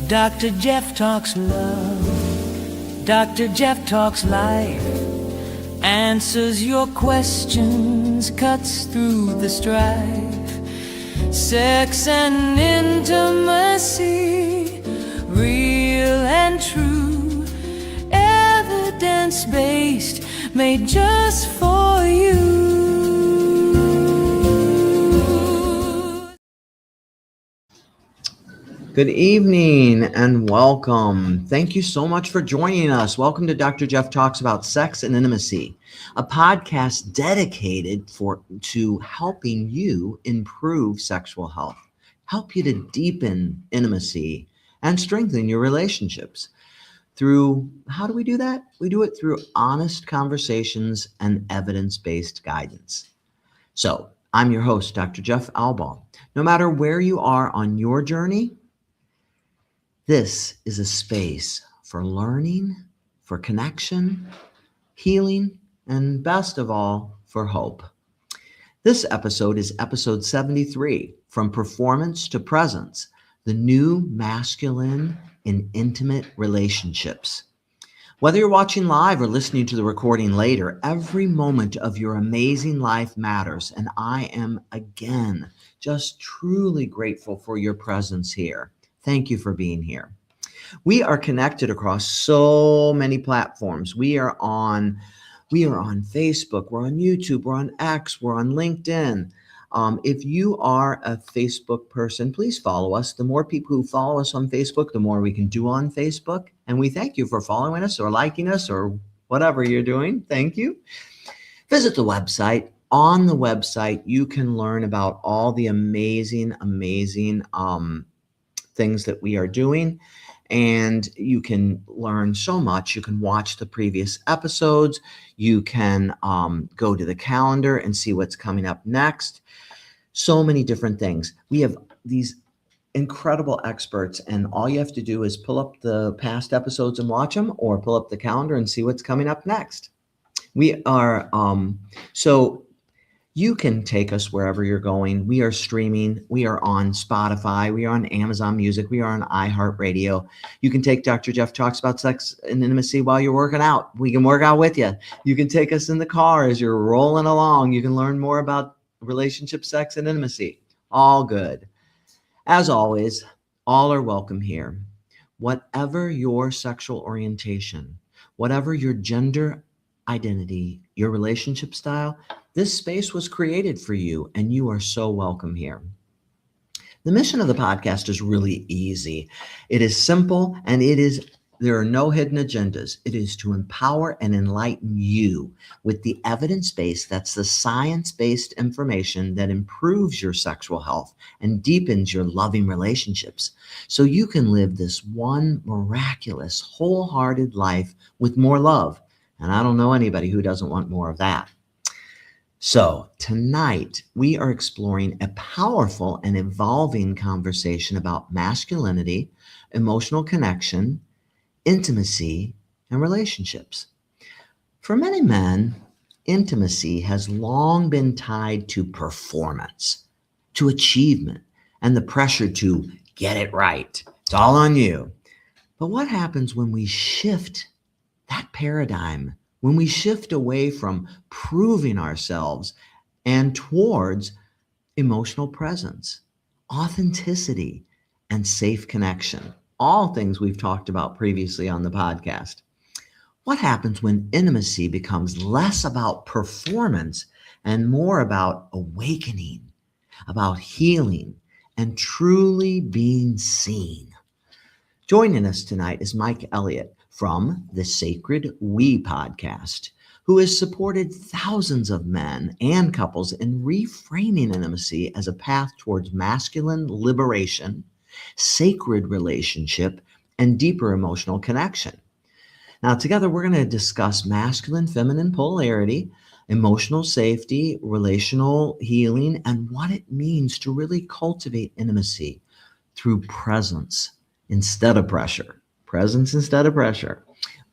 Dr. Jeff talks love. Dr. Jeff talks life. Answers your questions, cuts through the strife. Sex and intimacy, real and true. Evidence-based, made just for you. Good evening and welcome. Thank you so much for joining us. Welcome to Dr. Jeff Talks About Sex and Intimacy, a podcast dedicated to helping you improve sexual health, help you to deepen intimacy and strengthen your relationships. How do we do that? We do it through honest conversations and evidence-based guidance. So I'm your host, Dr. Jeff Albaugh. No matter where you are on your journey, this is a space for learning, for connection, healing, and best of all, for hope. This episode is episode 73, From Performance to Presence, the new masculine in intimate relationships. Whether you're watching live or listening to the recording later, every moment of your amazing life matters, and I am again just truly grateful for your presence here. Thank you for being here. We are connected across so many platforms. We are on Facebook, we're on YouTube, we're on X, we're on LinkedIn. If you are a Facebook person, please follow us. The more people who follow us on Facebook, the more we can do on Facebook. And we thank you for following us or liking us or whatever you're doing. Thank you. Visit the website. On the website, you can learn about all the amazing things that we are doing, and you can learn so much. You can watch the previous episodes. You can go to the calendar and see what's coming up next. So many different things. We have these incredible experts, and all you have to do is pull up the past episodes and watch them, or pull up the calendar and see what's coming up next. We are so you can take us wherever you're going. We are streaming. We are on Spotify. We are on Amazon Music. We are on iHeartRadio. You can take Dr. Jeff Talks About Sex and Intimacy while you're working out. We can work out with you. You can take us in the car as you're rolling along. You can learn more about relationship, sex, and intimacy. All good. As always, all are welcome here. Whatever your sexual orientation, whatever your gender identity, your relationship style, this space was created for you, and you are so welcome here. The mission of the podcast is really easy. It is simple, and there are no hidden agendas. It is to empower and enlighten you with the evidence-based, that's the science-based information that improves your sexual health and deepens your loving relationships, so you can live this one miraculous, wholehearted life with more love. And I don't know anybody who doesn't want more of that. So tonight, we are exploring a powerful and evolving conversation about masculinity, emotional connection, intimacy, and relationships. For many men, intimacy has long been tied to performance, to achievement, and the pressure to get it right. It's all on you. But what happens when we shift that paradigm, when we shift away from proving ourselves and towards emotional presence, authenticity, and safe connection? All things we've talked about previously on the podcast. What happens when intimacy becomes less about performance and more about awakening, about healing, and truly being seen? Joining us tonight is Mike Elliott from the Sacred We podcast, who has supported thousands of men and couples in reframing intimacy as a path towards masculine liberation, sacred relationship, and deeper emotional connection. Now, together, we're going to discuss masculine-feminine polarity, emotional safety, relational healing, and what it means to really cultivate intimacy through presence instead of pressure. Presence instead of pressure.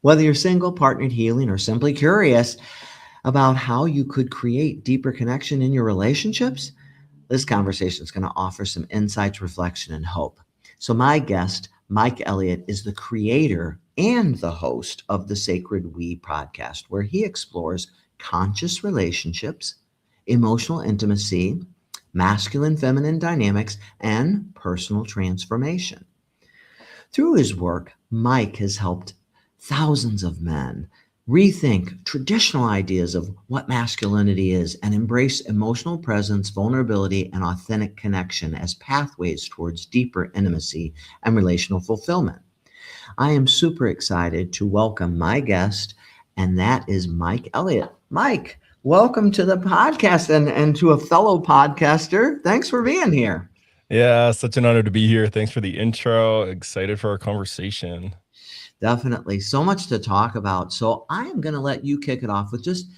Whether you're single, partnered, healing, or simply curious about how you could create deeper connection in your relationships, this conversation is going to offer some insights, reflection, and hope. So my guest, Mike Elliott is the creator and the host of the Sacred We podcast, where he explores conscious relationships, emotional intimacy, masculine feminine dynamics, and personal transformation. Through his work, Mike has helped thousands of men rethink traditional ideas of what masculinity is and embrace emotional presence, vulnerability, and authentic connection as pathways towards deeper intimacy and relational fulfillment. I am super excited to welcome my guest, and that is Mike Elliott. Mike, welcome to the podcast and to a fellow podcaster. Thanks for being here. Yeah, such an honor to be here. Thanks for the intro. Excited for our conversation. Definitely. So much to talk about. So I am going to let you kick it off with just,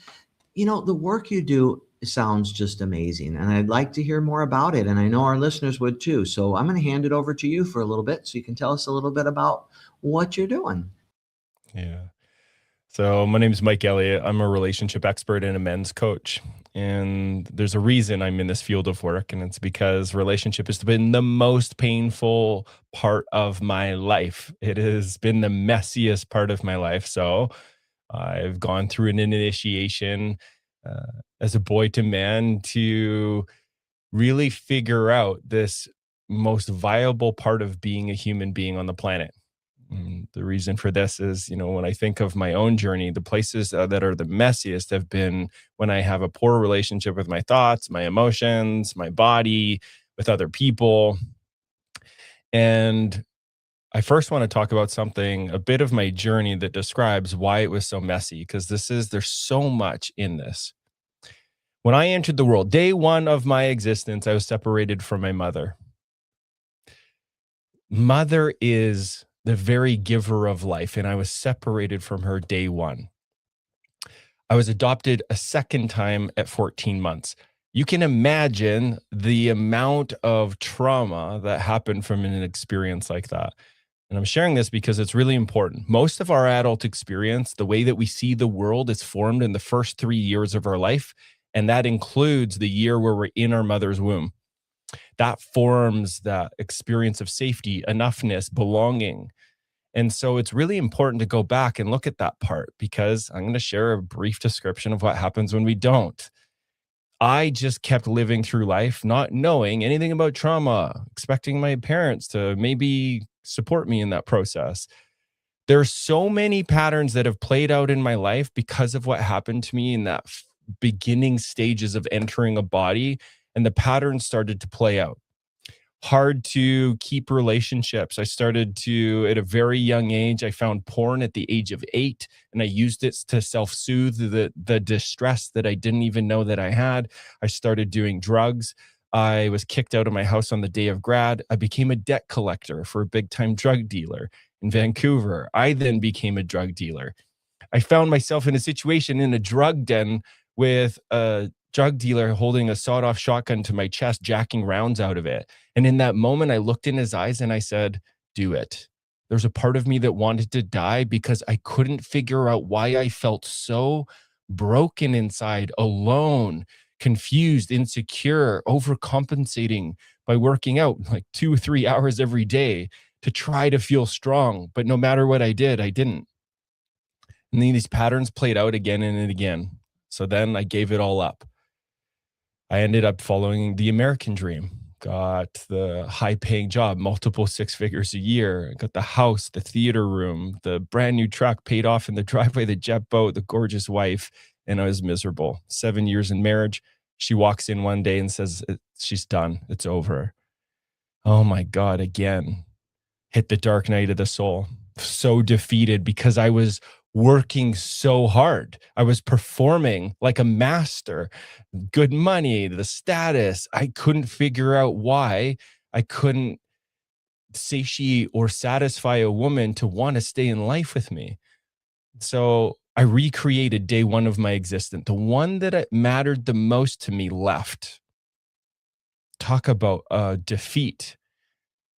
the work you do sounds just amazing. And I'd like to hear more about it. And I know our listeners would too. So I'm going to hand it over to you for a little bit so you can tell us a little bit about what you're doing. Yeah. So my name is Mike Elliott. I'm a relationship expert and a men's coach. And there's a reason I'm in this field of work, and it's because relationship has been the most painful part of my life. It has been the messiest part of my life. So I've gone through an initiation as a boy to man to really figure out this most viable part of being a human being on the planet. The reason for this is, when I think of my own journey, the places that are the messiest have been when I have a poor relationship with my thoughts, my emotions, my body, with other people. And I first want to talk about a bit of my journey that describes why it was so messy, because there's so much in this. When I entered the world, day one of my existence, I was separated from my mother. Mother is the very giver of life, and I was separated from her day one. I was adopted a second time at 14 months. You can imagine the amount of trauma that happened from an experience like that. And I'm sharing this because it's really important. Most of our adult experience, the way that we see the world, is formed in the first 3 years of our life, and that includes the year where we're in our mother's womb. That forms that experience of safety, enoughness, belonging. And so it's really important to go back and look at that part, because I'm going to share a brief description of what happens when we don't. I just kept living through life, not knowing anything about trauma, expecting my parents to maybe support me in that process. There's so many patterns that have played out in my life because of what happened to me in that beginning stages of entering a body, and the patterns started to play out. Hard to keep relationships. I started to, at a very young age, I found porn at the age of 8, and I used it to self-soothe the distress that I didn't even know that I had. I started doing drugs. I was kicked out of my house on the day of grad. I became a debt collector for a big-time drug dealer in Vancouver. I then became a drug dealer. I found myself in a situation in a drug den with a drug dealer holding a sawed-off shotgun to my chest, jacking rounds out of it. And in that moment, I looked in his eyes and I said, do it. There's a part of me that wanted to die because I couldn't figure out why I felt so broken inside, alone, confused, insecure, overcompensating by working out like 2 or 3 hours every day to try to feel strong. But no matter what I did, I didn't. And then these patterns played out again and again. So then I gave it all up. I ended up following the American dream, got the high-paying job, multiple 6 figures a year, got the house, the theater room, the brand new truck, paid off in the driveway, the jet boat, the gorgeous wife, and I was miserable. 7 years in marriage. She walks in one day and says, she's done. It's over. Oh my God, again. Hit the dark night of the soul. So defeated because I was working so hard. I was performing like a master, good money, the status. I couldn't figure out why I couldn't satiate or satisfy a woman to want to stay in life with me. So I recreated day one of my existence. The one that mattered the most to me left. Talk about defeat.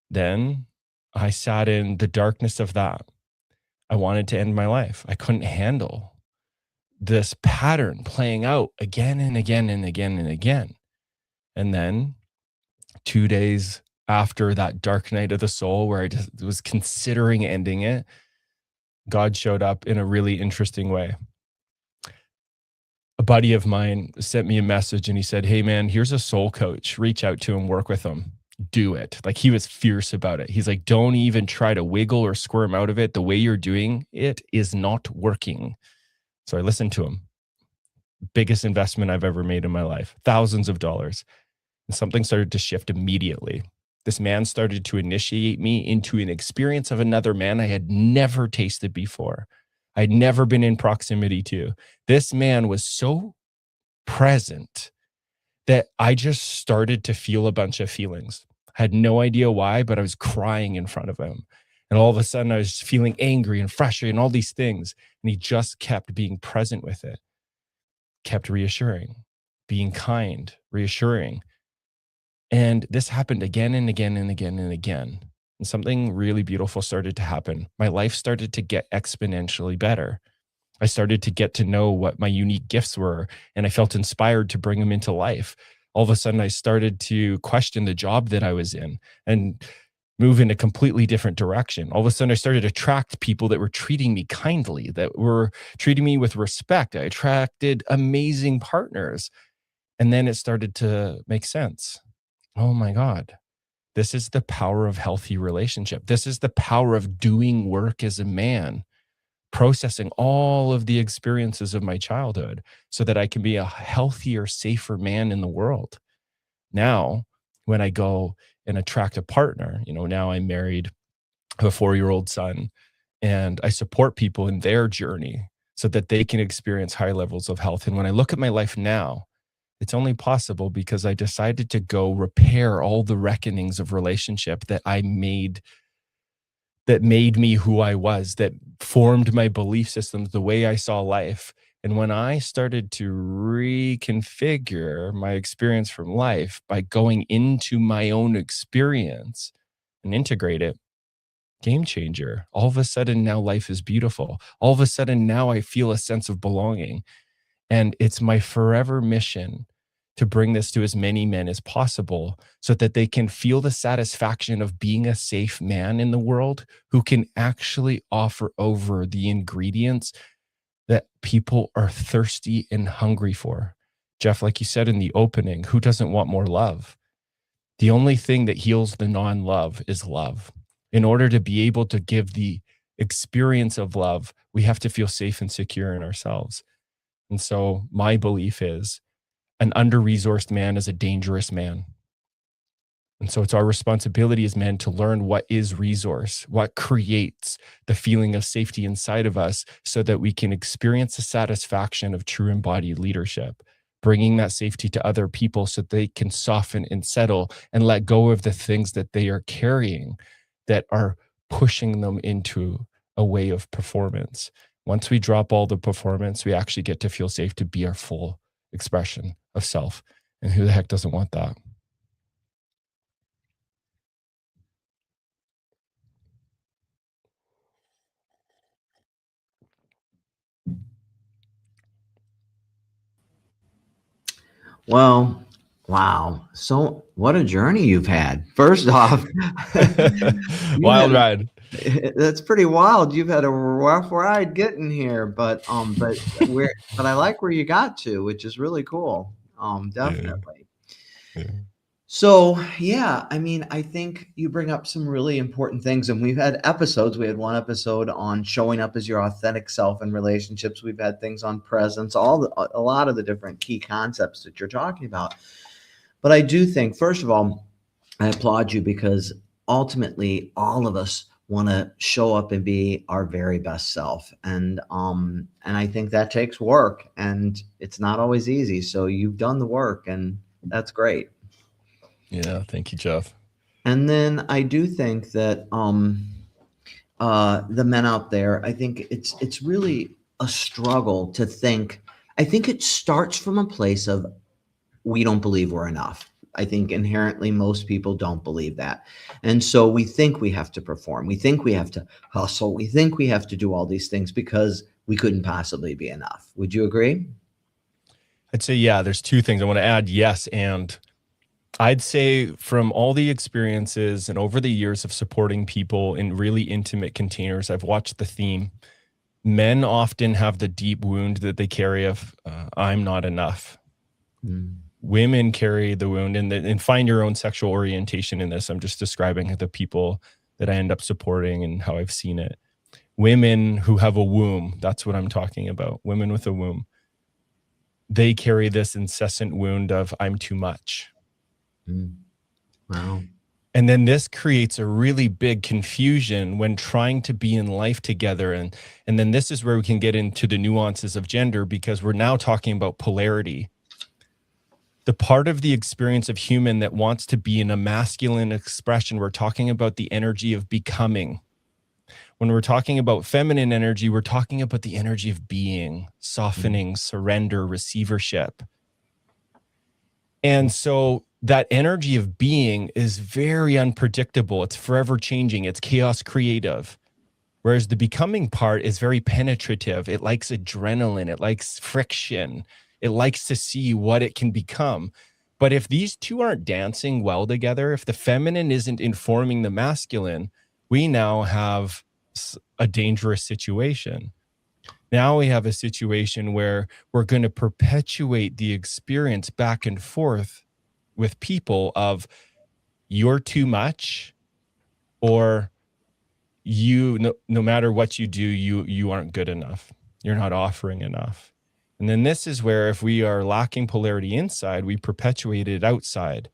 Then I sat in the darkness of that. I wanted to end my life. I couldn't handle this pattern playing out again and again and again and again. And then 2 days after that dark night of the soul where I just was considering ending it, God showed up in a really interesting way. A buddy of mine sent me a message and he said, "Hey man, here's a soul coach. Reach out to him, work with him, do it." Like, he was fierce about it. He's like, "Don't even try to wiggle or squirm out of it. The way you're doing it is not working." So I listened to him. Biggest investment I've ever made in my life, thousands of dollars. And something started to shift immediately. This man started to initiate me into an experience of another man I had never tasted before. I'd never been in proximity to. This man was so present that I just started to feel a bunch of feelings. I had no idea why, but I was crying in front of him. And all of a sudden I was feeling angry and frustrated and all these things. And he just kept being present with it, kept reassuring, being kind, reassuring. And this happened again and again and again and again. And something really beautiful started to happen. My life started to get exponentially better. I started to get to know what my unique gifts were, and I felt inspired to bring them into life. All of a sudden, I started to question the job that I was in and move in a completely different direction. All of a sudden, I started to attract people that were treating me kindly, that were treating me with respect. I attracted amazing partners. And then it started to make sense. Oh my God. This is the power of healthy relationship. This is the power of doing work as a man, processing all of the experiences of my childhood so that I can be a healthier, safer man in the world. Now, when I go and attract a partner, now I'm married, I have a 4-year-old son, and I support people in their journey so that they can experience high levels of health. And when I look at my life now, it's only possible because I decided to go repair all the reckonings of relationship that I made, that made me who I was, that formed my belief systems, the way I saw life. And when I started to reconfigure my experience from life by going into my own experience and integrate it, game changer. All of a sudden now life is beautiful. All of a sudden now I feel a sense of belonging. And it's my forever mission to bring this to as many men as possible so that they can feel the satisfaction of being a safe man in the world who can actually offer over the ingredients that people are thirsty and hungry for. Jeff, like you said in the opening, who doesn't want more love? The only thing that heals the non-love is love. In order to be able to give the experience of love, we have to feel safe and secure in ourselves. And so my belief is an under-resourced man is a dangerous man. And so it's our responsibility as men to learn what is resource, what creates the feeling of safety inside of us so that we can experience the satisfaction of true embodied leadership, bringing that safety to other people so they can soften and settle and let go of the things that they are carrying that are pushing them into a way of performance. Once we drop all the performance, we actually get to feel safe to be our full expression of self. And who the heck doesn't want that? Well, wow. So what a journey you've had. First off, you Wild had ride. that's pretty wild. You've had a rough ride getting here, but I like where you got to, which is really cool. Definitely. Yeah. So, yeah, I mean, I think you bring up some really important things, and we've had episodes. We had one episode on showing up as your authentic self in relationships. We've had things on presence, a lot of the different key concepts that you're talking about. But I do think, first of all, I applaud you because ultimately all of us want to show up and be our very best self. And I think that takes work, and it's not always easy. So you've done the work, and that's great. Yeah, thank you, Jeff. And then I do think that the men out there, I think it's really a struggle to think. I think it starts from a place of we don't believe we're enough. I think inherently most people don't believe that. And so we think we have to perform. We think we have to hustle. We think we have to do all these things because we couldn't possibly be enough. Would you agree? I'd say, yeah, there's two things I want to add. Yes. And I'd say from all the experiences and over the years of supporting people in really intimate containers, I've watched the theme. Men often have the deep wound that they carry of I'm not enough. Women carry the wound, and find your own sexual orientation in this. I'm just describing the people that I end up supporting and how I've seen it. Women who have a womb, that's what I'm talking about. Women with a womb, they carry this incessant wound of I'm too much. Wow. And then this creates a really big confusion when trying to be in life together. And then this is where we can get into the nuances of gender, because we're now talking about polarity. The part of the experience of human that wants to be in a masculine expression, we're talking about the energy of becoming. When we're talking about feminine energy, we're talking about the energy of being, softening, surrender, receivership. And so that energy of being is very unpredictable. It's forever changing. It's chaos creative. Whereas the becoming part is very penetrative. It likes adrenaline. It likes friction. It likes to see what it can become. But if these two aren't dancing well together, if the feminine isn't informing the masculine, we now have a dangerous situation. Now we have a situation where we're going to perpetuate the experience back and forth with people of you're too much, or you, no matter what you do, you aren't good enough. You're not offering enough. And then this is where if we are lacking polarity inside, we perpetuate it outside.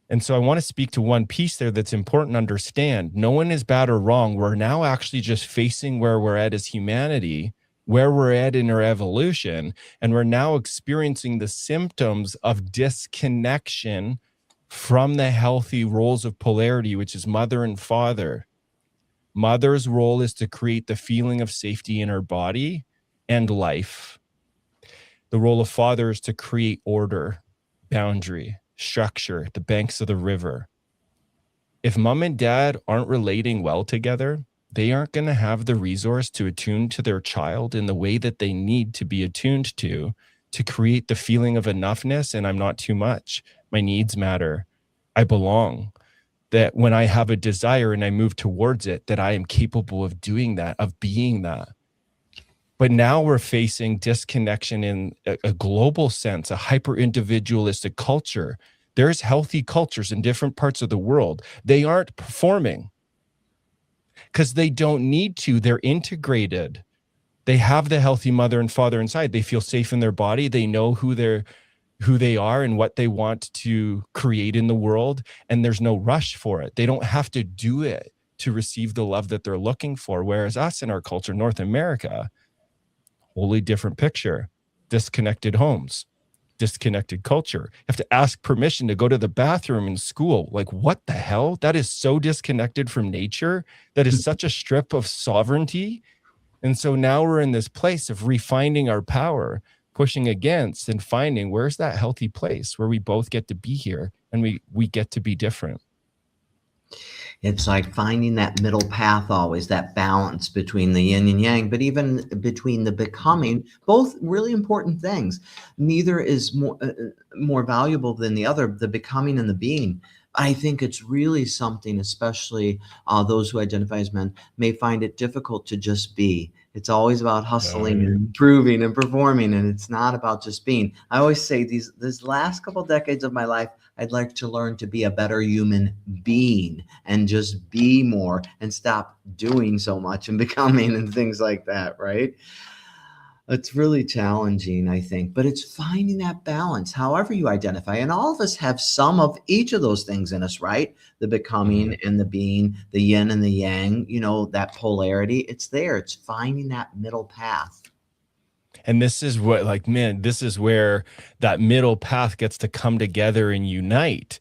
And so I want to speak to one piece there that's important to understand. No one is bad or wrong. We're now actually just facing where we're at as humanity, where we're at in our evolution, and we're now experiencing the symptoms of disconnection from the healthy roles of polarity, which is mother and father. Mother's role is to create the feeling of safety in her body and life. The role of father is to create order, boundary, structure, the banks of the river. If mom and dad aren't relating well together, they aren't going to have the resource to attune to their child in the way that they need to be attuned to create the feeling of enoughness and I'm not too much. My needs matter. I belong. That when I have a desire and I move towards it, that I am capable of doing that, of being that. But now we're facing disconnection in a global sense, a hyper-individualistic culture. There's healthy cultures in different parts of the world. They aren't performing because they don't need to. They're integrated. They have the healthy mother and father inside. They feel safe in their body. They know who they are and what they want to create in the world. And there's no rush for it. They don't have to do it to receive the love that they're looking for. Whereas us in our culture, North America, wholly different picture. Disconnected homes, disconnected culture. You have to ask permission to go to the bathroom in school. Like, what the hell? That is so disconnected from nature. That is such a strip of sovereignty. And so now we're in this place of refining our power, pushing against and finding where's that healthy place where we both get to be here and we get to be different. It's like finding that middle path always, that balance between the yin and yang, but even between the becoming, both really important things. Neither is more valuable than the other, the becoming and the being. I think it's really something, especially those who identify as men, may find it difficult to just be. It's always about hustling and proving and performing, and it's not about just being. I always say these last couple decades of my life, I'd like to learn to be a better human being and just be more and stop doing so much and becoming and things like that, right? It's really challenging, I think, but it's finding that balance, however you identify. And all of us have some of each of those things in us, right? The becoming and the being, the yin and the yang, that polarity. It's there. It's finding that middle path. And this is what, this is where that middle path gets to come together and unite.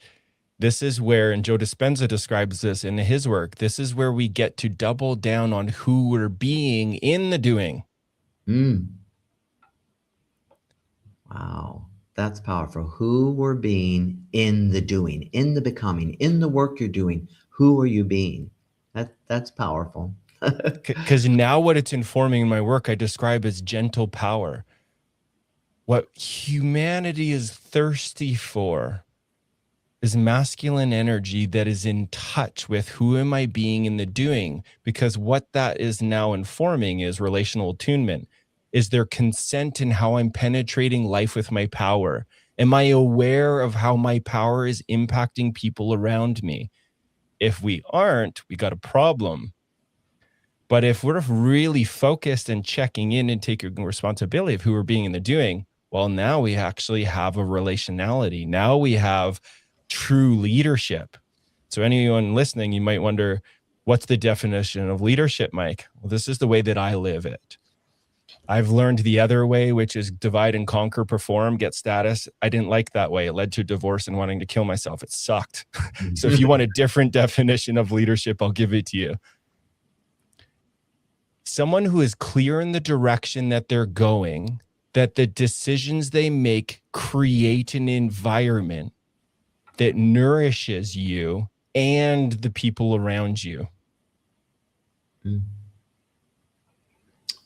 This is where, and Joe Dispenza describes this in his work, this is where we get to double down on who we're being in the doing. Wow, that's powerful. Who we're being in the doing, in the becoming, in the work you're doing. Who are you being? That's powerful. Because now what it's informing in my work, I describe as gentle power. What humanity is thirsty for is masculine energy that is in touch with who am I being in the doing, because what that is now informing is relational attunement. Is there consent in how I'm penetrating life with my power? Am I aware of how my power is impacting people around me? If we aren't, we got a problem. But if we're really focused and checking in and taking responsibility of who we're being in the doing, well, now we actually have a relationality. Now we have true leadership. So anyone listening, you might wonder, what's the definition of leadership, Mike? Well, this is the way that I live it. I've learned the other way, which is divide and conquer, perform, get status. I didn't like that way. It led to divorce and wanting to kill myself. It sucked. So if you want a different definition of leadership, I'll give it to you. Someone who is clear in the direction that they're going, that the decisions they make create an environment that nourishes you and the people around you.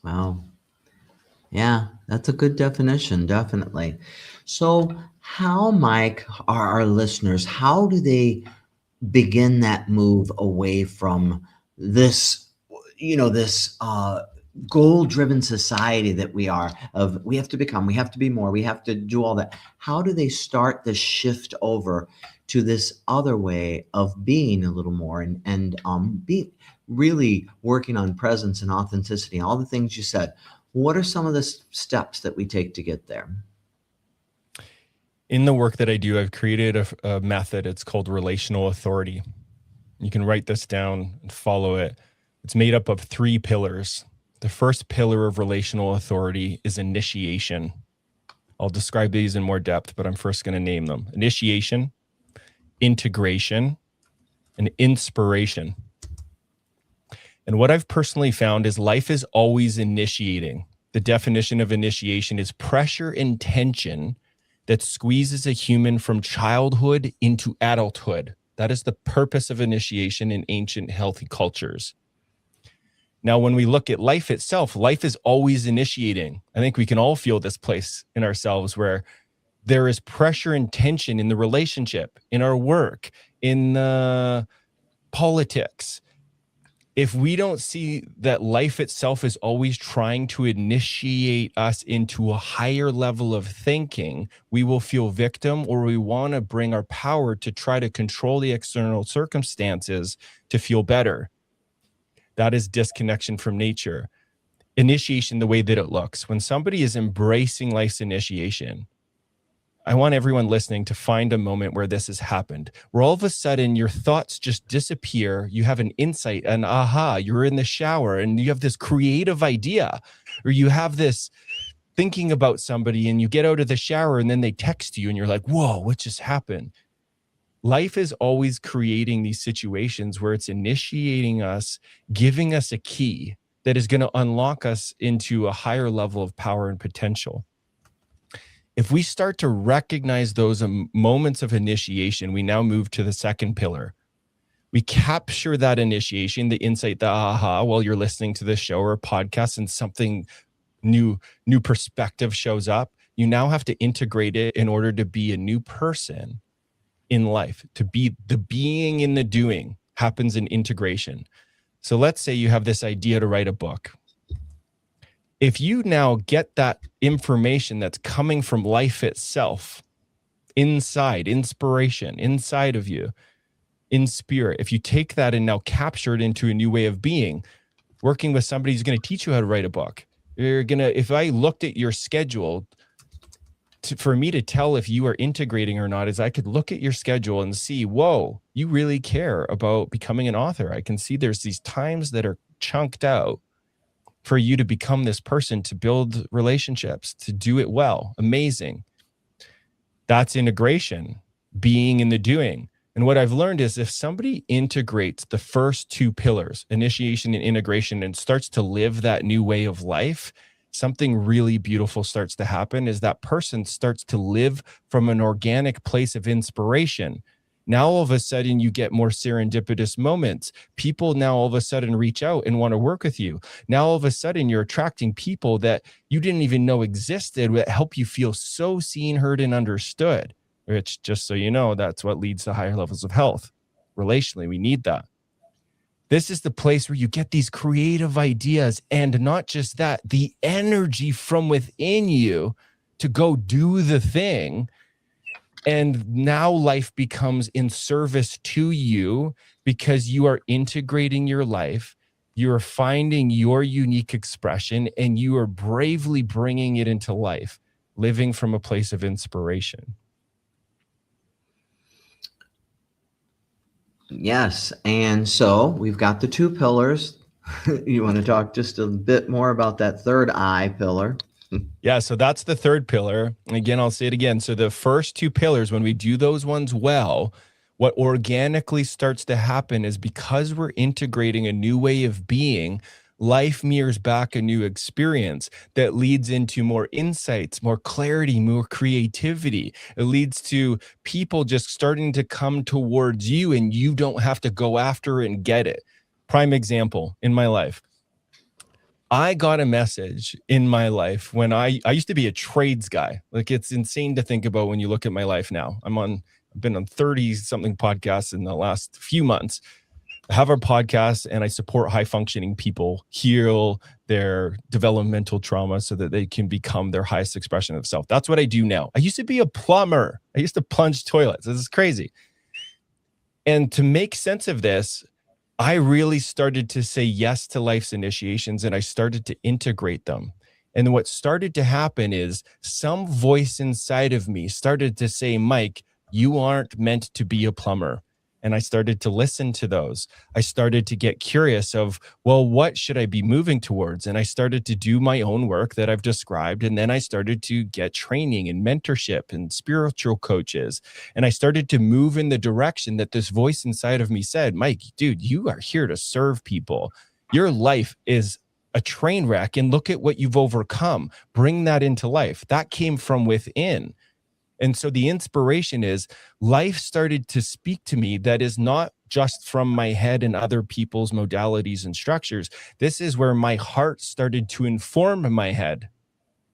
Wow. Yeah, that's a good definition, definitely. So how, Mike, are our listeners, how do they begin that move away from this, this goal-driven society that we are, of we have to become, we have to be more, we have to do all that? How do they start the shift over to this other way of being a little more and be really working on presence and authenticity, all the things you said? What are some of the steps that we take to get there? In the work that I do, I've created a method. It's called relational authority. You can write this down and follow it. It's made up of 3 pillars. The first pillar of relational authority is initiation. I'll describe these in more depth, but I'm first going to name them. Initiation, integration, and inspiration. And what I've personally found is life is always initiating. The definition of initiation is pressure and tension that squeezes a human from childhood into adulthood. That is the purpose of initiation in ancient healthy cultures. Now, when we look at life itself, life is always initiating. I think we can all feel this place in ourselves where there is pressure and tension in the relationship, in our work, in the politics. If we don't see that life itself is always trying to initiate us into a higher level of thinking, we will feel victim, or we want to bring our power to try to control the external circumstances to feel better. That is disconnection from nature. Initiation, the way that it looks, when somebody is embracing life's initiation, I want everyone listening to find a moment where this has happened, where all of a sudden your thoughts just disappear. You have an insight, an aha, you're in the shower and you have this creative idea, or you have this thinking about somebody and you get out of the shower and then they text you and you're like, whoa, what just happened? Life is always creating these situations where it's initiating us, giving us a key that is going to unlock us into a higher level of power and potential. If we start to recognize those moments of initiation, we now move to the second pillar. We capture that initiation, the insight, the aha, while you're listening to this show or a podcast and something new perspective shows up. You now have to integrate it in order to be a new person in life. To be the being in the doing happens in integration. So let's say you have this idea to write a book. If you now get that information that's coming from life itself, inside, inspiration, inside of you, in spirit, if you take that and now capture it into a new way of being, working with somebody who's going to teach you how to write a book, if I looked at your schedule, for me to tell if you are integrating or not, is I could look at your schedule and see, whoa, you really care about becoming an author. I can see there's these times that are chunked out for you to become this person, to build relationships, to do it well. Amazing. That's integration, being in the doing. And what I've learned is if somebody integrates the first 2 pillars, initiation and integration, and starts to live that new way of life, something really beautiful starts to happen. Is that person starts to live from an organic place of inspiration. Now, all of a sudden, you get more serendipitous moments. People now all of a sudden reach out and want to work with you. Now, all of a sudden, you're attracting people that you didn't even know existed that help you feel so seen, heard, and understood. which, just so you know, that's what leads to higher levels of health. Relationally, we need that. This is the place where you get these creative ideas, and not just that, the energy from within you to go do the thing. And now life becomes in service to you because you are integrating your life. You are finding your unique expression and you are bravely bringing it into life, living from a place of inspiration. Yes. And so we've got the two pillars. You want to talk just a bit more about that third I pillar? Yeah, so that's the third pillar. And again, I'll say it again. So the first two pillars, when we do those ones well, what organically starts to happen is because we're integrating a new way of being, life mirrors back a new experience that leads into more insights, more clarity, more creativity. It leads to people just starting to come towards you and you don't have to go after and get it. Prime example in my life. I got a message in my life when I used to be a trades guy. Like, it's insane to think about when you look at my life now. I've been on 30 something podcasts in the last few months. I have a podcast and I support high functioning people heal their developmental trauma so that they can become their highest expression of self. That's what I do now. I used to be a plumber. I used to plunge toilets. This is crazy. And to make sense of this, I really started to say yes to life's initiations and I started to integrate them. And what started to happen is some voice inside of me started to say, Mike, you aren't meant to be a plumber. And I started to listen to those. I started to get curious of, well, what should I be moving towards? And I started to do my own work that I've described. And then I started to get training and mentorship and spiritual coaches. And I started to move in the direction that this voice inside of me said, Mike, dude, you are here to serve people. Your life is a train wreck and look at what you've overcome. Bring that into life. That came from within. And so the inspiration is life started to speak to me that is not just from my head and other people's modalities and structures. This is where my heart started to inform my head.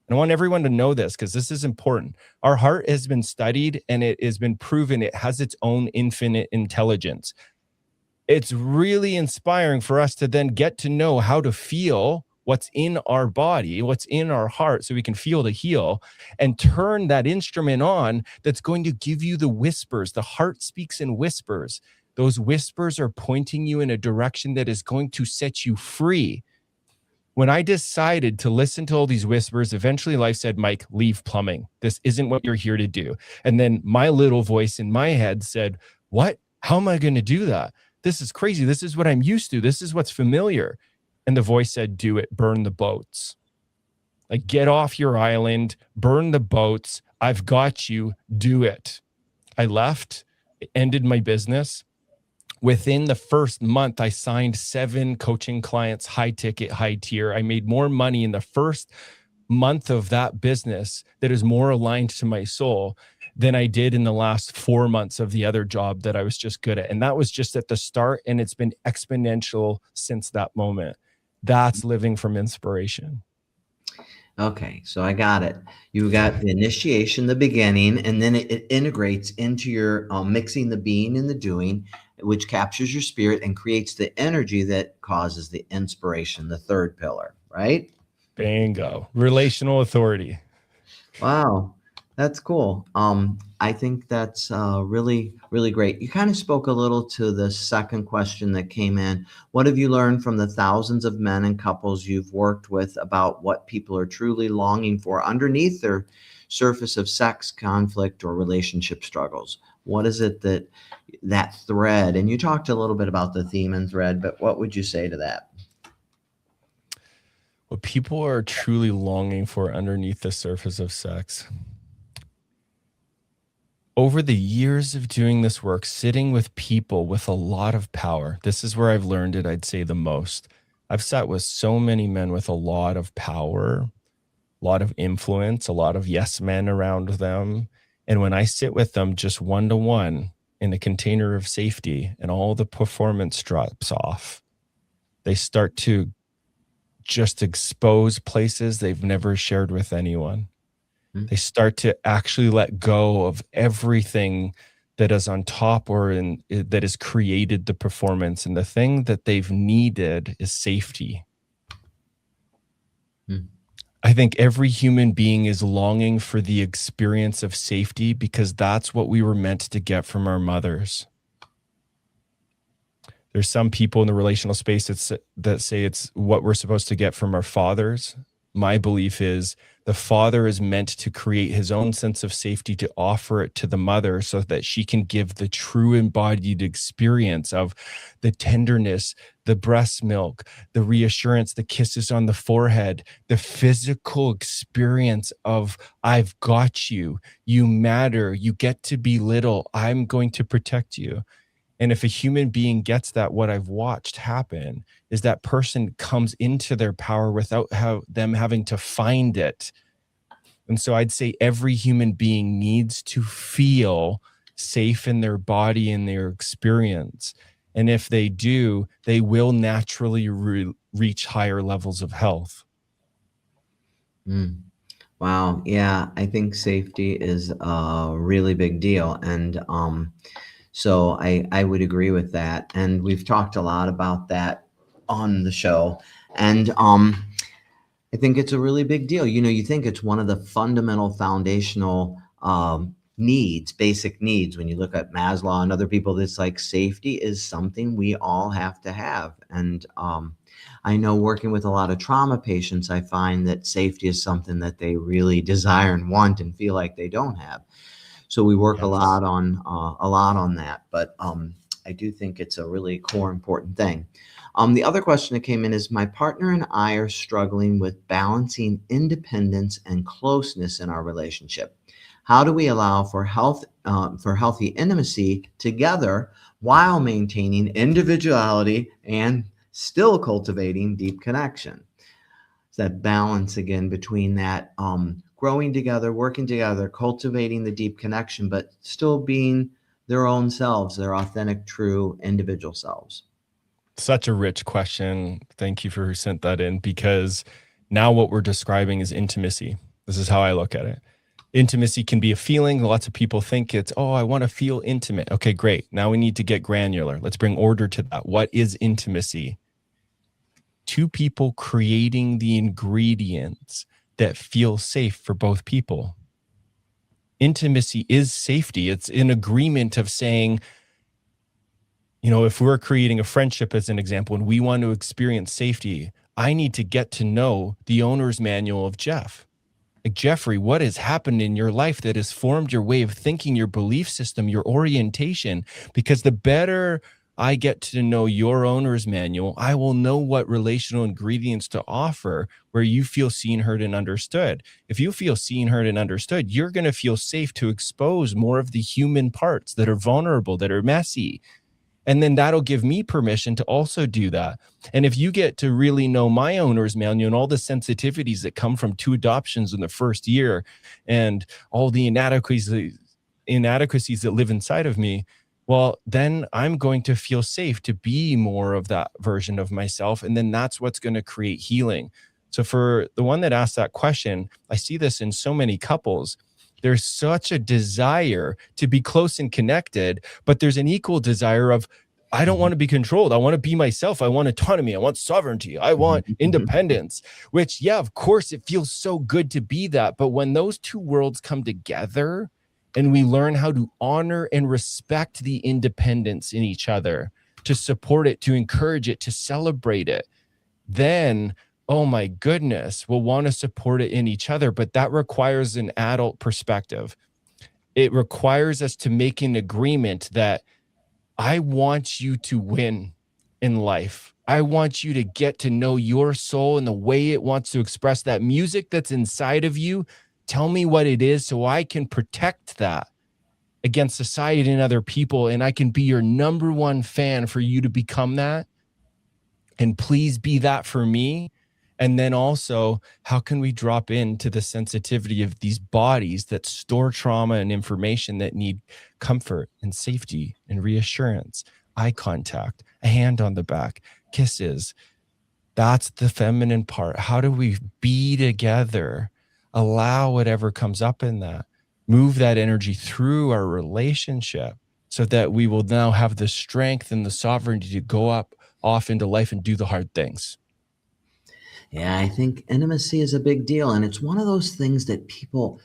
And I want everyone to know this because this is important. Our heart has been studied and it has been proven it has its own infinite intelligence. It's really inspiring for us to then get to know how to feel what's in our body, what's in our heart, so we can feel to heal and turn that instrument on that's going to give you the whispers. The heart speaks in whispers. Those whispers are pointing you in a direction that is going to set you free. When I decided to listen to all these whispers, eventually life said, Mike, leave plumbing. This isn't what you're here to do. And then my little voice in my head said, what? How am I going to do that? This is crazy. This is what I'm used to. This is what's familiar. And the voice said, do it, burn the boats. Like, get off your island, burn the boats. I've got you, do it. I left, ended my business. Within the first month, I signed 7 coaching clients, high ticket, high tier. I made more money in the first month of that business that is more aligned to my soul than I did in the last 4 months of the other job that I was just good at. And that was just at the start. And it's been exponential since that moment. That's living from inspiration. Okay, so I got it. You got the initiation, the beginning, and then it integrates into your mixing the being and the doing, which captures your spirit and creates the energy that causes the inspiration, the third pillar, right? Bingo. Relational authority. Wow, that's cool. I think that's really, really great. You kind of spoke a little to the second question that came in. What have you learned from the thousands of men and couples you've worked with about what people are truly longing for underneath their surface of sex, conflict, or relationship struggles? What is it that thread? And you talked a little bit about the theme and thread, but what would you say to that? What people are truly longing for underneath the surface of sex. Over the years of doing this work, sitting with people with a lot of power, this is where I've learned it, I'd say, the most. I've sat with so many men with a lot of power, a lot of influence, a lot of yes men around them. And when I sit with them just one-to-one in a container of safety and all the performance drops off, they start to just expose places they've never shared with anyone. Mhm. They start to actually let go of everything that is on top or that has created the performance. And the thing that they've needed is safety. Mm. I think every human being is longing for the experience of safety because that's what we were meant to get from our mothers. There's some people in the relational space that say it's what we're supposed to get from our fathers. My belief is the father is meant to create his own sense of safety to offer it to the mother so that she can give the true embodied experience of the tenderness, the breast milk, the reassurance, the kisses on the forehead, the physical experience of I've got you, you matter, you get to be little, I'm going to protect you. And if a human being gets that, what I've watched happen is that person comes into their power without them having to find it. And so I'd say every human being needs to feel safe in their body and their experience. And if they do, they will naturally reach higher levels of health. Mm. Wow. Yeah, I think safety is a really big deal. And so I would agree with that. And we've talked a lot about that on the show. And I think it's a really big deal. You think it's one of the fundamental foundational needs, basic needs. When you look at Maslow and other people, that's like safety is something we all have to have. And I know working with a lot of trauma patients, I find that safety is something that they really desire and want and feel like they don't have. So we work Yes. a lot on that. But I do think it's a really core important thing. The other question that came in is my partner and I are struggling with balancing independence and closeness in our relationship. How do we allow for healthy intimacy together while maintaining individuality and still cultivating deep connection? It's that balance again between that growing together, working together, cultivating the deep connection, but still being their own selves, their authentic, true individual selves. Such a rich question. Thank you for who sent that in, because now what we're describing is intimacy. This is how I look at it. Intimacy can be a feeling. Lots of people think it's, oh, I want to feel intimate. Okay, great. Now we need to get granular. Let's bring order to that. What is intimacy? Two people creating the ingredients that feel safe for both people. Intimacy is safety. It's an agreement of saying, if we're creating a friendship as an example and we want to experience safety, I need to get to know the owner's manual of Jeff. Like, Jeffrey, what has happened in your life that has formed your way of thinking, your belief system, your orientation? Because the better I get to know your owner's manual, I will know what relational ingredients to offer where you feel seen, heard, and understood. If you feel seen, heard, and understood, you're going to feel safe to expose more of the human parts that are vulnerable, that are messy. And then that'll give me permission to also do that. And if you get to really know my owner's manual and all the sensitivities that come from 2 adoptions in the first year and all the inadequacies that live inside of me, well, then I'm going to feel safe to be more of that version of myself. And then that's what's going to create healing. So for the one that asked that question, I see this in so many couples. There's such a desire to be close and connected, but there's an equal desire of, I don't want to be controlled. I want to be myself. I want autonomy. I want sovereignty. I want independence, which, yeah, of course, it feels so good to be that. But when those two worlds come together and we learn how to honor and respect the independence in each other, to support it, to encourage it, to celebrate it, then oh my goodness, we'll want to support it in each other. But that requires an adult perspective. It requires us to make an agreement that I want you to win in life. I want you to get to know your soul and the way it wants to express that music that's inside of you. Tell me what it is so I can protect that against society and other people. And I can be your number one fan for you to become that. And please be that for me. And then also, how can we drop into the sensitivity of these bodies that store trauma and information that need comfort and safety and reassurance, eye contact, a hand on the back, kisses? That's the feminine part. How do we be together? allow whatever comes up in that, move that energy through our relationship so that we will now have the strength and the sovereignty to go off into life and do the hard things. Yeah, I think intimacy is a big deal. And it's one of those things that people,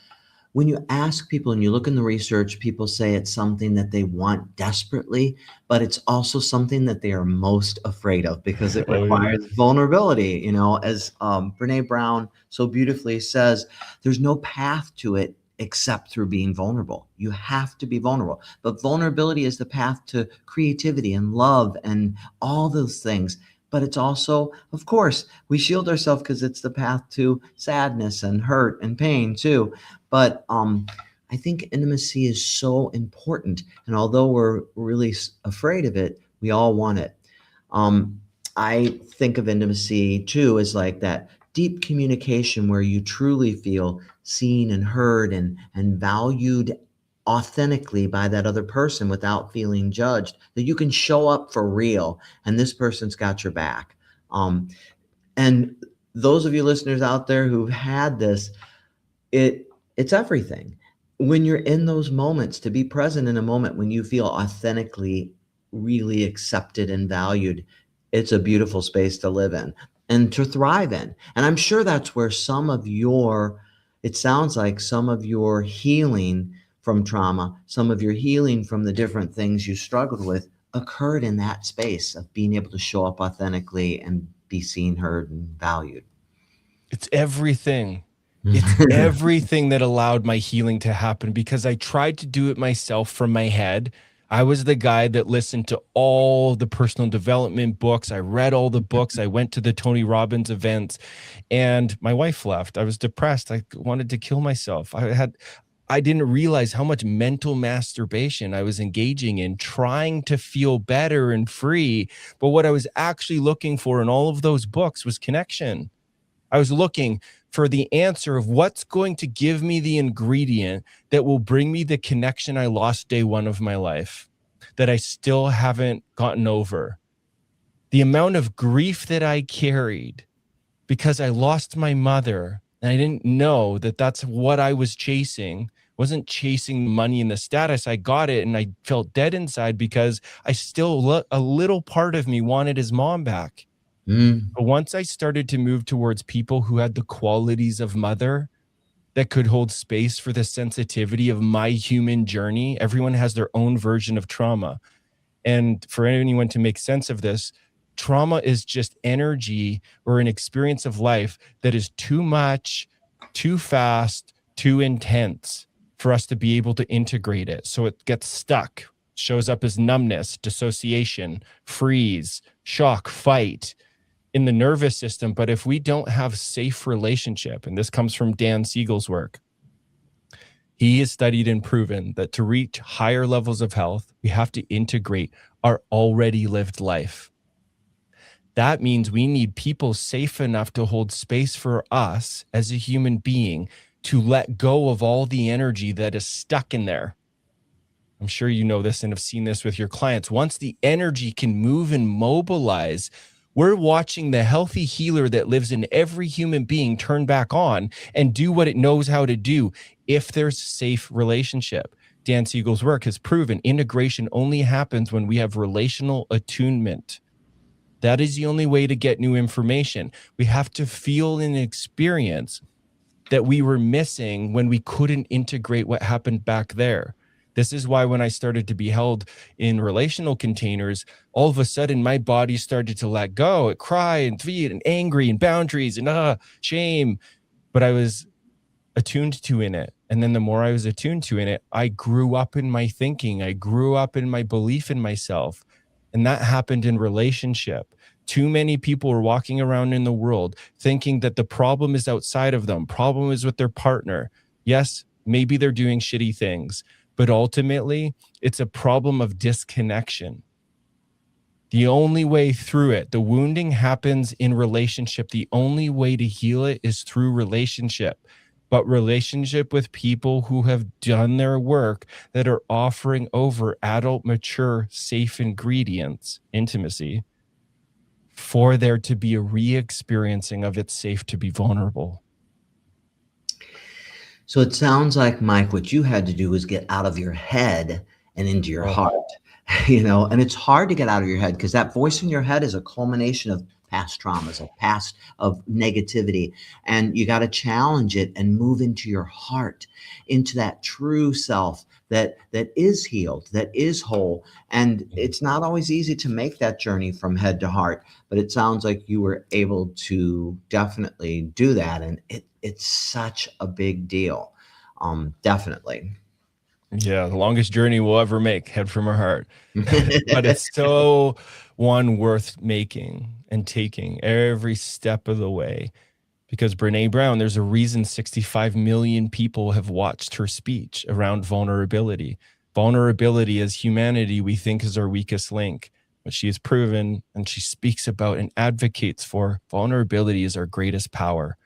when you ask people and you look in the research, people say it's something that they want desperately, but it's also something that they are most afraid of because it Oh, yeah. requires vulnerability. You know, as Brene Brown so beautifully says, there's no path to it except through being vulnerable. You have to be vulnerable. But vulnerability is the path to creativity and love and all those things. But it's also, of course, we shield ourselves because it's the path to sadness and hurt and pain too. But I think intimacy is so important. And although we're really afraid of it, we all want it. Um, I think of intimacy too as like that deep communication where you truly feel seen and heard and valued authentically by that other person without feeling judged, that you can show up for real and this person's got your back. And those of you listeners out there who've had this, it's everything. When you're in those moments, to be present in a moment when you feel authentically really accepted and valued, it's a beautiful space to live in and to thrive in. And I'm sure that's where it sounds like some of your healing from trauma, some of your healing from the different things you struggled with occurred in that space of being able to show up authentically and be seen, heard, and valued. It's everything. It's everything that allowed my healing to happen because I tried to do it myself from my head. I was the guy that listened to all the personal development books. I read all the books. I went to the Tony Robbins events and my wife left. I was depressed. I wanted to kill myself. I didn't realize how much mental masturbation I was engaging in, trying to feel better and free. But what I was actually looking for in all of those books was connection. I was looking for the answer of what's going to give me the ingredient that will bring me the connection I lost day one of my life, that I still haven't gotten over. The amount of grief that I carried because I lost my mother and I didn't know that that's what I was chasing. Wasn't chasing money and the status. I got it and I felt dead inside because I still, a little part of me wanted his mom back. But once I started to move towards people who had the qualities of mother that could hold space for the sensitivity of my human journey, everyone has their own version of trauma. And for anyone to make sense of this, trauma is just energy or an experience of life that is too much, too fast, too intense for us to be able to integrate it. So it gets stuck, shows up as numbness, dissociation, freeze, shock, fight in the nervous system. But if we don't have safe relationship, and this comes from Dan Siegel's work, he has studied and proven that to reach higher levels of health, we have to integrate our already lived life. That means we need people safe enough to hold space for us as a human being to let go of all the energy that is stuck in there. I'm sure you know this and have seen this with your clients. Once the energy can move and mobilize, we're watching the healthy healer that lives in every human being turn back on and do what it knows how to do if there's safe relationship. Dan Siegel's work has proven integration only happens when we have relational attunement. That is the only way to get new information. We have to feel and experience that we were missing when we couldn't integrate what happened back there. This is why when I started to be held in relational containers, all of a sudden my body started to let go. It cried and feed and angry and boundaries and shame. But I was attuned to in it. And then the more I was attuned to in it, I grew up in my thinking. I grew up in my belief in myself. And that happened in relationship. Too many people are walking around in the world thinking that the problem is outside of them. Problem is with their partner. Yes, maybe they're doing shitty things. But ultimately, it's a problem of disconnection. The only way through it, the wounding happens in relationship. The only way to heal it is through relationship. But relationship with people who have done their work, that are offering over adult, mature, safe ingredients, intimacy, for there to be a re-experiencing of it's safe to be vulnerable. So it sounds like, Mike, what you had to do was get out of your head and into your Oh, heart, and it's hard to get out of your head because that voice in your head is a culmination of past traumas, of negativity. And you got to challenge it and move into your heart, into that true self that is healed, that is whole. And it's not always easy to make that journey from head to heart, but it sounds like you were able to definitely do that. And it's such a big deal. Definitely. yeah, the longest journey we'll ever make, head from our heart. But it's so one worth making and taking every step of the way. Because Brene Brown, there's a reason 65 million people have watched her speech around vulnerability. Vulnerability as humanity, we think is our weakest link. But she has proven, and she speaks about and advocates for, vulnerability is our greatest power.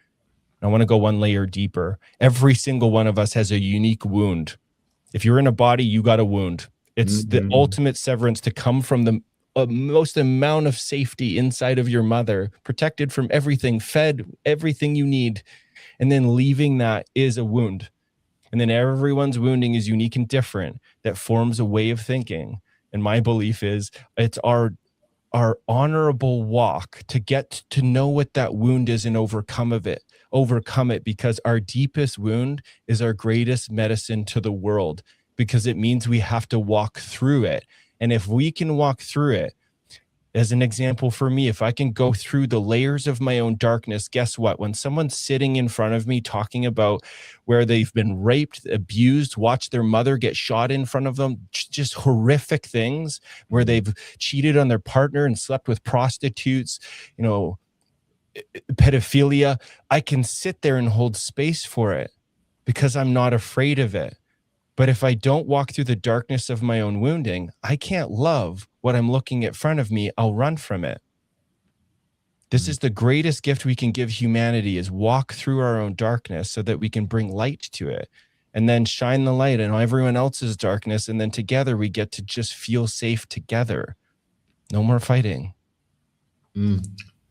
And I want to go one layer deeper. Every single one of us has a unique wound. If you're in a body, you got a wound. It's the ultimate severance to come from the most amount of safety inside of your mother, protected from everything, fed everything you need. And then leaving that is a wound. And then everyone's wounding is unique and different. That forms a way of thinking. And my belief is it's our honorable walk to get to know what that wound is and overcome it, because our deepest wound is our greatest medicine to the world, because it means we have to walk through it. And if we can walk through it, as an example for me, if I can go through the layers of my own darkness, guess what? When someone's sitting in front of me talking about where they've been raped, abused, watched their mother get shot in front of them, just horrific things, where they've cheated on their partner and slept with prostitutes, pedophilia, I can sit there and hold space for it because I'm not afraid of it. But if I don't walk through the darkness of my own wounding, I can't love what I'm looking at front of me. I'll run from it. This is the greatest gift we can give humanity, is walk through our own darkness so that we can bring light to it, and then shine the light on everyone else's darkness. And then together we get to just feel safe together. No more fighting.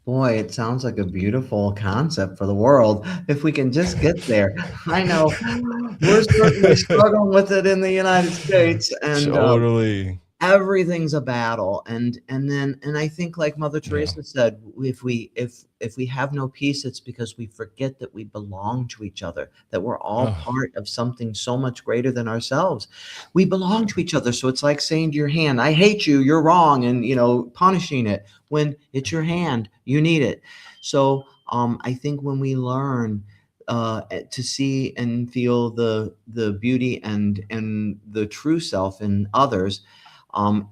Boy, it sounds like a beautiful concept for the world. If we can just get there. I know we're certainly struggling with it in the United States, and Totally. everything's a battle. And I think, like Mother Teresa said, if we have no peace, it's because we forget that we belong to each other, that we're all part of something so much greater than ourselves. We belong to each other. So it's like saying to your hand, I hate you, you're wrong, and punishing it when it's your hand, you need it. So I think when we learn to see and feel the beauty and the true self in others,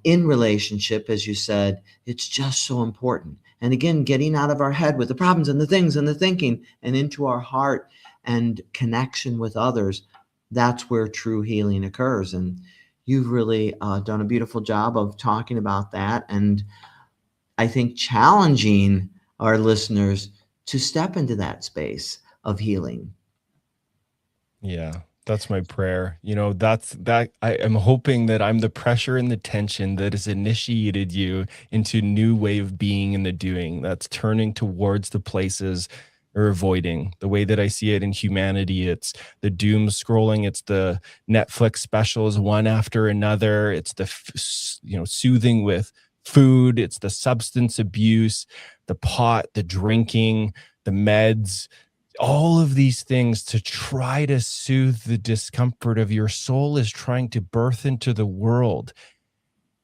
in relationship, as you said, it's just so important. And again, getting out of our head with the problems and the things and the thinking, and into our heart and connection with others, that's where true healing occurs. And you've really done a beautiful job of talking about that. And I think challenging our listeners to step into that space of healing. Yeah, that's my prayer. I am hoping that I'm the pressure and the tension that has initiated you into new way of being and the doing, that's turning towards the places or avoiding. The way that I see it in humanity, it's the doom scrolling, it's the Netflix specials one after another, it's the soothing with food, it's the substance abuse, the pot, the drinking, the meds, all of these things to try to soothe the discomfort of your soul is trying to birth into the world.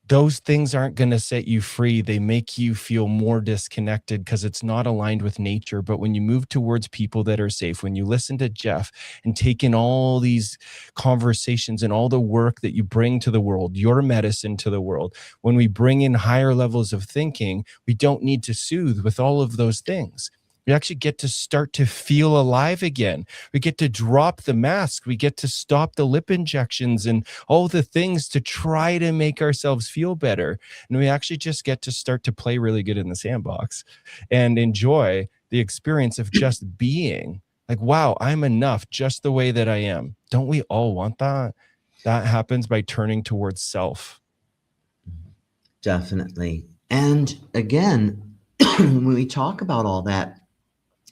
Those things aren't going to set you free. They make you feel more disconnected because it's not aligned with nature. But when you move towards people that are safe, when you listen to Jeff and take in all these conversations and all the work that you bring to the world, your medicine to the world, when we bring in higher levels of thinking, we don't need to soothe with all of those things. We actually get to start to feel alive again. We get to drop the mask. We get to stop the lip injections and all the things to try to make ourselves feel better. And we actually just get to start to play really good in the sandbox and enjoy the experience of just being. Like, wow, I'm enough just the way that I am. Don't we all want that? That happens by turning towards self. Definitely. And again, when we talk about all that,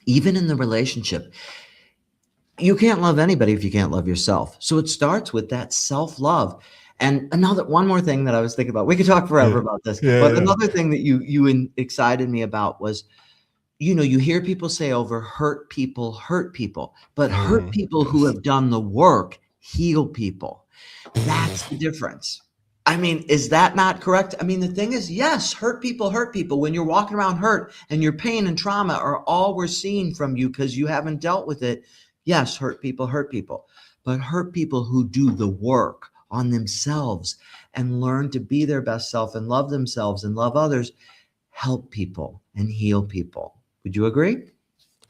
even in the relationship, you can't love anybody if you can't love yourself. So it starts with that self-love. And one more thing that I was thinking about, we could talk forever Yeah. about this, Yeah. but Yeah. another thing that you excited me about was, you hear people say over hurt people, but hurt people who Yes. have done the work heal people. That's the difference. I mean, is that not correct? I mean, the thing is, yes, hurt people hurt people. When you're walking around hurt and your pain and trauma are all we're seeing from you because you haven't dealt with it. Yes, hurt people hurt people, but hurt people who do the work on themselves and learn to be their best self and love themselves and love others, help people and heal people. Would you agree?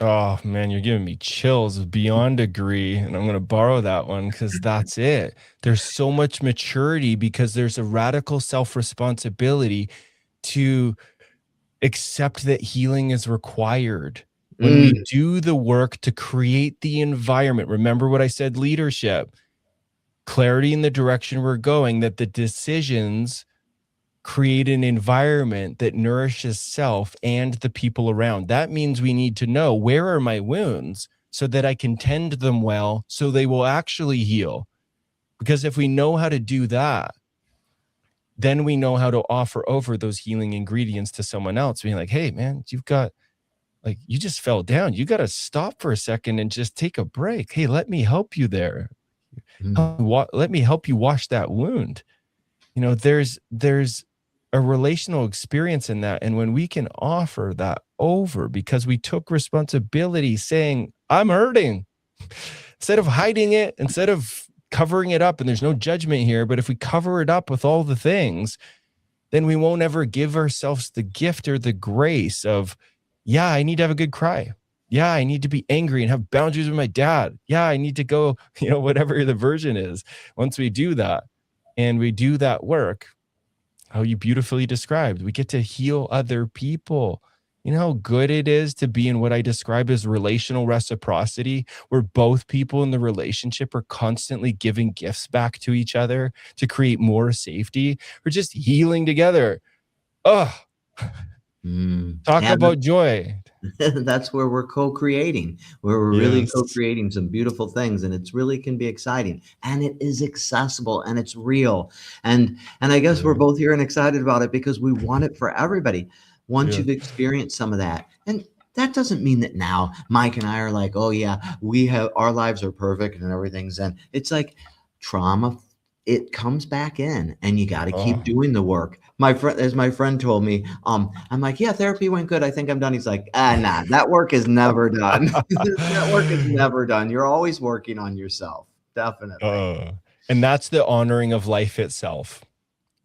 Oh man, you're giving me chills. Beyond agree, and I'm going to borrow that one because that's it. There's so much maturity because there's a radical self-responsibility to accept that healing is required. When we do the work to create the environment, remember what I said, leadership, clarity in the direction we're going, that the decisions create an environment that nourishes self and the people around. That means we need to know, where are my wounds so that I can tend them well so they will actually heal. Because if we know how to do that, then we know how to offer over those healing ingredients to someone else, being like, hey man, you just fell down. You got to stop for a second and just take a break. Hey, let me help you there. Let me help you wash that wound. There's a relational experience in that. And when we can offer that over because we took responsibility saying, I'm hurting, instead of hiding it, instead of covering it up, and there's no judgment here, but if we cover it up with all the things, then we won't ever give ourselves the gift or the grace of, yeah, I need to have a good cry. Yeah, I need to be angry and have boundaries with my dad. Yeah, I need to go, whatever the version is. Once we do that and we do that work, how you beautifully described, we get to heal other people. You know how good it is to be in what I describe as relational reciprocity, where both people in the relationship are constantly giving gifts back to each other to create more safety. We're just healing together. Oh, talk Yeah, about joy. that's where we're co-creating, where we're really Yes. co-creating some beautiful things, and it's really can be exciting, and it is accessible, and it's real, and I guess we're both here and excited about it because we want it for everybody. Once Yeah. you've experienced some of that, and that doesn't mean that now Mike and I are like, oh yeah, our lives are perfect and everything's in. It's like trauma, it comes back in, and you got to keep doing the work. My friend told me, I'm like, yeah, therapy went good. I think I'm done. He's like, nah, that work is never done. That work is never done. You're always working on yourself. Definitely. And that's the honoring of life itself.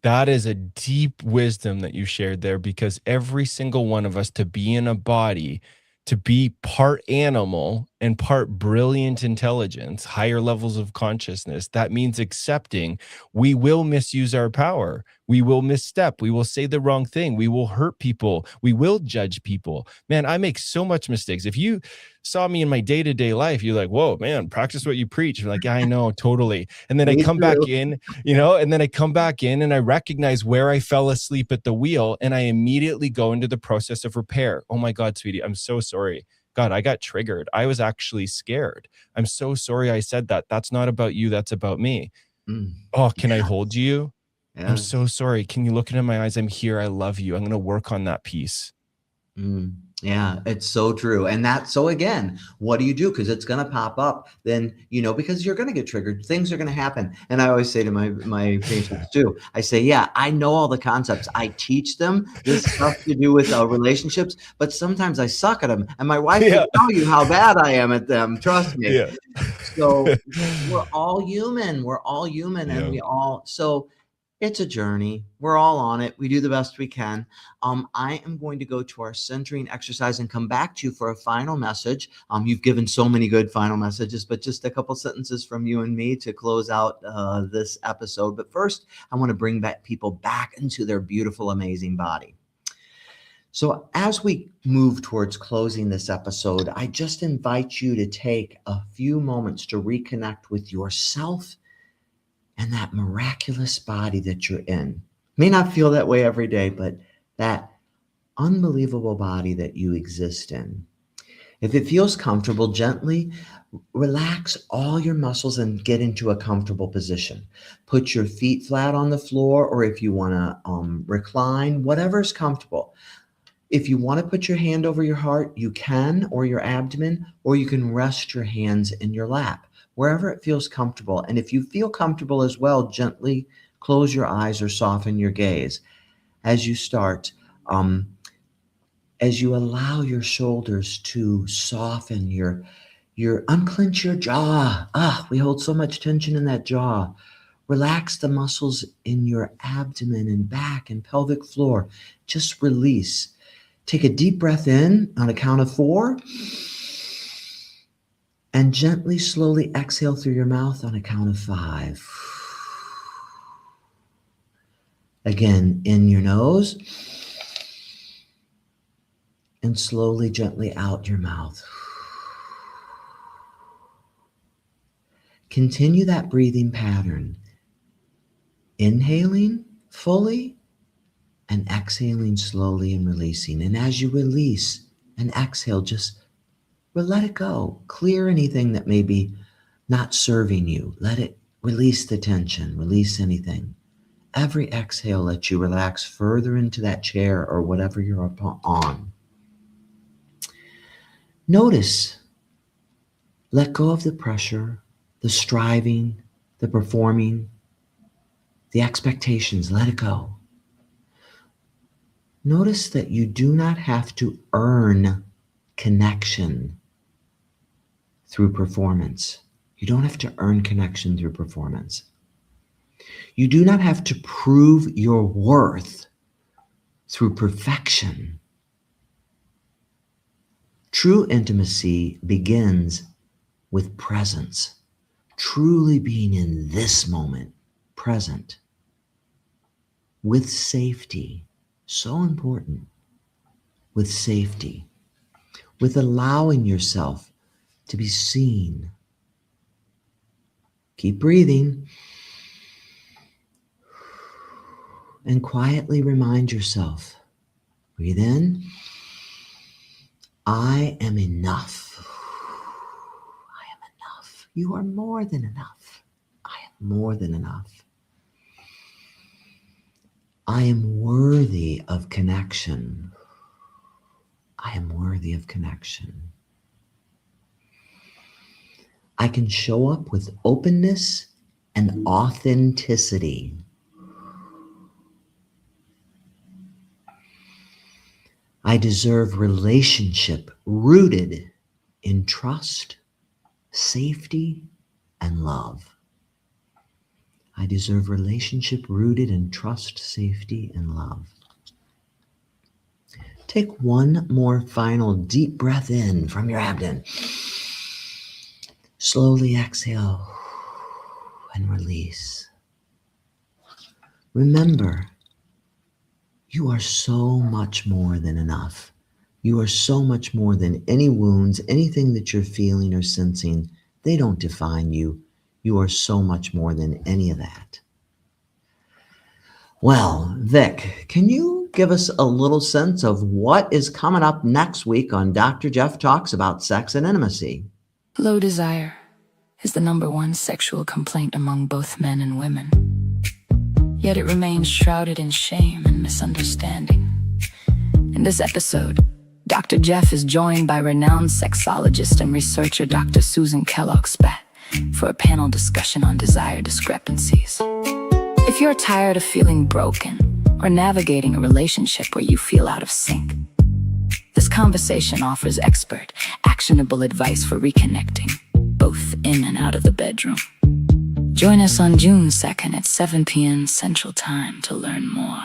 That is a deep wisdom that you shared there, because every single one of us, to be in a body, to be part animal and part brilliant intelligence, higher levels of consciousness, that means accepting we will misuse our power. We will misstep. We will say the wrong thing. We will hurt people. We will judge people. Man, I make so much mistakes. If you saw me in my day-to-day life, you're like, whoa, man, practice what you preach. I'm like, I know, totally. And then I Me come too. back in, and then I come back in and I recognize where I fell asleep at the wheel, and I immediately go into the process of repair. Oh my God, sweetie, I'm so sorry. God, I got triggered. I was actually scared. I'm so sorry I said that. That's not about you. That's about me. Oh, can I hold you? I'm Yes. so sorry. Can you look into my eyes? I'm here. I love you. I'm going to work on that piece. Yeah, it's so true. And so again, what do you do? Because it's going to pop up then, because you're going to get triggered. Things are going to happen. And I always say to my patients too, I say, yeah, I know all the concepts. I teach them this stuff to do with relationships, but sometimes I suck at them. And my wife will tell you how bad I am at them. Trust me. Yeah. So we're all human. And so it's a journey. We're all on it. We do the best we can. I am going to go to our centering exercise and come back to you for a final message. You've given so many good final messages, but just a couple sentences from you and me to close out this episode. But first, I want to bring people back into their beautiful, amazing body. So as we move towards closing this episode, I just invite you to take a few moments to reconnect with yourself and that miraculous body that you're in. May not feel that way every day, but that unbelievable body that you exist in. If it feels comfortable, gently relax all your muscles and get into a comfortable position. Put your feet flat on the floor, or if you want to recline, whatever is comfortable. If you want to put your hand over your heart, you can, or your abdomen, or you can rest your hands in your lap, wherever it feels comfortable. And if you feel comfortable as well, gently close your eyes or soften your gaze as you start. As you allow your shoulders to soften, your unclench your jaw. We hold so much tension in that jaw. Relax the muscles in your abdomen and back and pelvic floor. Just release. Take a deep breath in on a count of 4. And gently, slowly exhale through your mouth on a count of 5. Again, in your nose. And slowly, gently out your mouth. Continue that breathing pattern. Inhaling fully and exhaling slowly and releasing. And as you release and exhale, just let it go. Clear anything that may be not serving you. Let it release the tension, release anything. Every exhale lets you relax further into that chair or whatever you're on. Notice, let go of the pressure, the striving, the performing, the expectations. Let it go. Notice that you do not have to earn connection through performance. You don't have to earn connection through performance. You do not have to prove your worth through perfection. True intimacy begins with presence, truly being in this moment, present, with safety, so important, with safety, with allowing yourself to be seen. Keep breathing and quietly remind yourself, breathe in, I am enough. I am enough. You are more than enough. I am more than enough. I am worthy of connection. I am worthy of connection. I can show up with openness and authenticity. I deserve relationship rooted in trust, safety, and love. I deserve relationship rooted in trust, safety, and love. Take one more final deep breath in from your abdomen. Slowly exhale and release. Remember, you are so much more than enough. You are so much more than any wounds, anything that you're feeling or sensing. They don't define you. You are so much more than any of that. Well, Vic, can you give us a little sense of what is coming up next week on Dr. Jeff Talks About Sex and Intimacy? Low desire is the #1 sexual complaint among both men and women. Yet it remains shrouded in shame and misunderstanding. In this episode, Dr. Jeff is joined by renowned sexologist and researcher Dr. Susan Kellogg-Spatt for a panel discussion on desire discrepancies. If you're tired of feeling broken or navigating a relationship where you feel out of sync, this conversation offers expert, actionable advice for reconnecting, both in and out of the bedroom. Join us on June 2nd at 7 p.m. Central Time to learn more.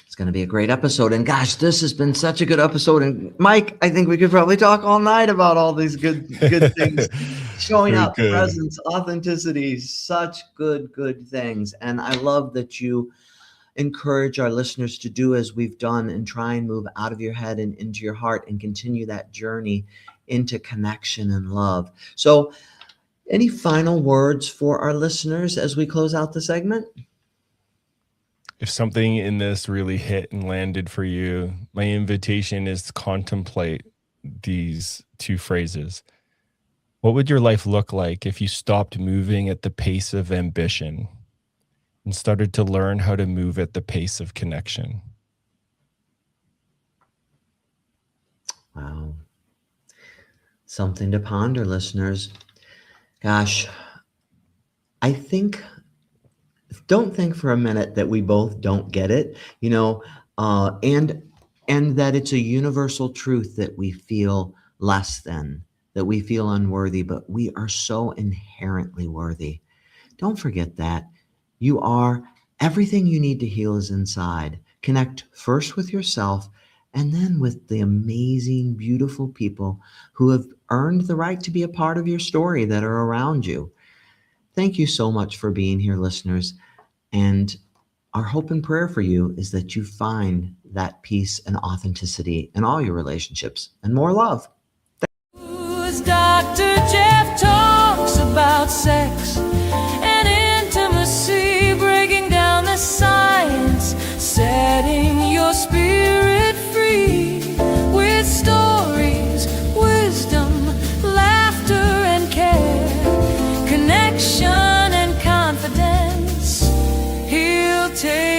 It's going to be a great episode. And gosh, this has been such a good episode. And Mike, I think we could probably talk all night about all these good things. Showing up, presence, authenticity, such good things. And I love that you encourage our listeners to do as we've done and try and move out of your head and into your heart and continue that journey into connection and love. So any final words for our listeners as we close out the segment? if something in this really hit and landed for you, my invitation is to contemplate these two phrases. What would your life look like if you stopped moving at the pace of ambition and started to learn how to move at the pace of connection? Wow. Something to ponder, listeners. Gosh, don't think for a minute that we both don't get it, and that it's a universal truth that we feel less than, that we feel unworthy, but we are so inherently worthy. Don't forget that. You are everything you need to heal is inside. Connect first with yourself and then with the amazing, beautiful people who have earned the right to be a part of your story that are around you. Thank you so much for being here, listeners. And our hope and prayer for you is that you find that peace and authenticity in all your relationships and more love. As Dr. Jeff talks about sex and intimacy, breaking down the science, setting your spirit free with stories, wisdom, laughter, and care, connection and confidence. He'll take